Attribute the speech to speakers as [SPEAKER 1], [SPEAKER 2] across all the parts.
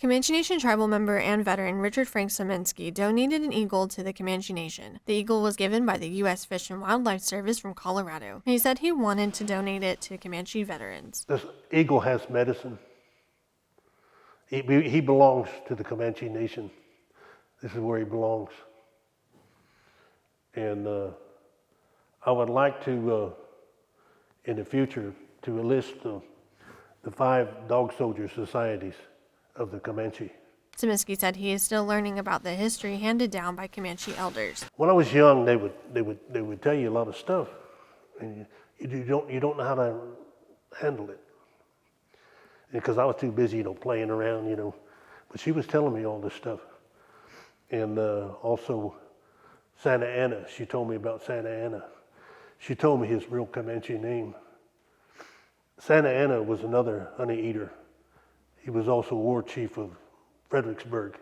[SPEAKER 1] Comanche Nation tribal member and veteran Richard Frank Szymanski donated an eagle to the Comanche Nation. The eagle was given by the U.S. Fish and Wildlife Service from Colorado. He said he wanted to donate it to Comanche veterans.
[SPEAKER 2] This eagle has medicine. He belongs to the Comanche Nation. This is where he belongs. And I would like to, in the future, to enlist the 5 dog soldier societies of the Comanche.
[SPEAKER 1] Szymanski said he is still learning about the history handed down by Comanche elders.
[SPEAKER 2] When I was young, they would tell you a lot of stuff, and you don't know how to handle it. Because I was too busy, playing around, But she was telling me all this stuff, and also Santa Anna. She told me about Santa Anna. She told me his real Comanche name. Santa Anna was another honey eater. He was also war chief of Fredericksburg.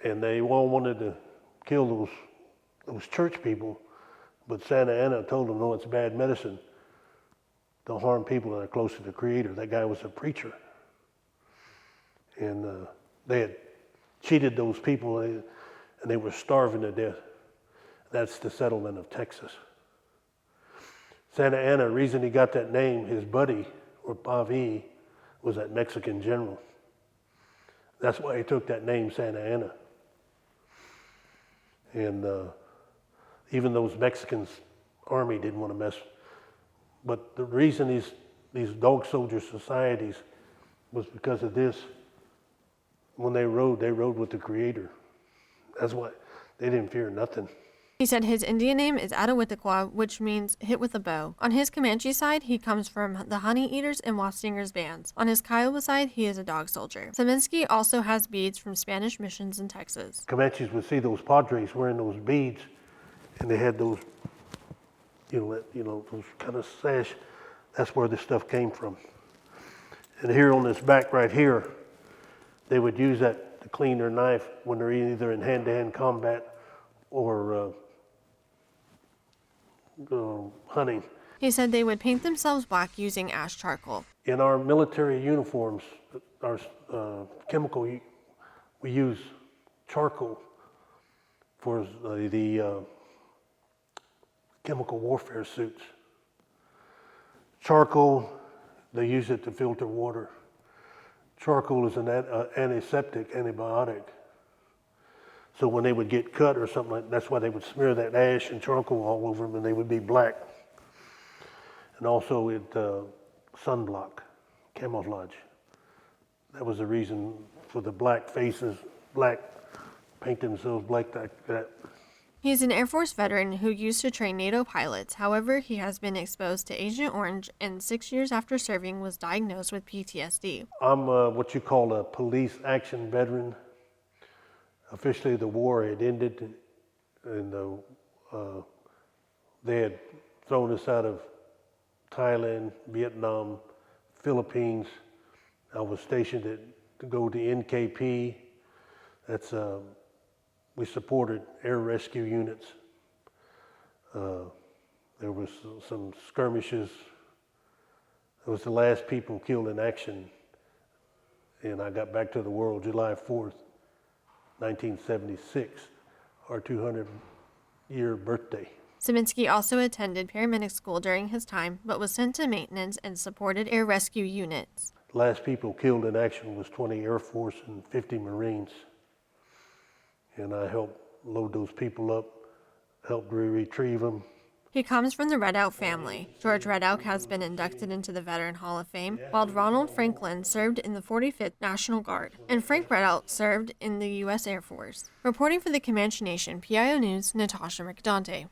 [SPEAKER 2] And they all wanted to kill those church people, but Santa Anna told them, no, it's bad medicine to harm people that are close to the Creator. That guy was a preacher. And they had cheated those people, and they were starving to death. That's the settlement of Texas. Santa Anna, the reason he got that name, his buddy, or Pavi, was that Mexican general. That's why he took that name, Santa Anna. And even those Mexicans' army didn't want to mess. But the reason these dog soldier societies was because of this. When they rode with the Creator. That's why they didn't fear nothing.
[SPEAKER 1] He said his Indian name is Attawataqua, which means hit with a bow. On his Comanche side, he comes from the Honey Eaters and Wastingers bands. On his Kiowa side, he is a dog soldier. Szymanski also has beads from Spanish missions in Texas.
[SPEAKER 2] Comanches would see those padres wearing those beads, and they had those, those kind of sash. That's where this stuff came from. And here on this back right here, they would use that to clean their knife when they're either in hand-to-hand combat or hunting.
[SPEAKER 1] He said they would paint themselves black using ash charcoal.
[SPEAKER 2] In our military uniforms, our chemical, we use charcoal for the chemical warfare suits. Charcoal, they use it to filter water. Charcoal is an antiseptic, antibiotic. So when they would get cut or something like that, that's why they would smear that ash and charcoal all over them, and they would be black. And also sunblock, camouflage. That was the reason for the black faces, paint themselves black like that.
[SPEAKER 1] He's an Air Force veteran who used to train NATO pilots. However, he has been exposed to Agent Orange and 6 years after serving was diagnosed with PTSD.
[SPEAKER 2] I'm what you call a police action veteran. Officially, the war had ended, and they had thrown us out of Thailand, Vietnam, Philippines. I was stationed to go to NKP. That's we supported air rescue units. There was some skirmishes. It was the last people killed in action, and I got back to the world July 4th. 1976, our 200-year birthday.
[SPEAKER 1] Szymanski also attended paramedic school during his time, but was sent to maintenance and supported air rescue units.
[SPEAKER 2] The last people killed in action was 20 Air Force and 50 Marines. And I helped load those people up, helped retrieve them.
[SPEAKER 1] He comes from the Red Elk family. George Red Elk has been inducted into the Veteran Hall of Fame, while Ronald Franklin served in the 45th National Guard, and Frank Red Elk served in the U.S. Air Force. Reporting for the Comanche Nation, PIO News, Natasha McDonte.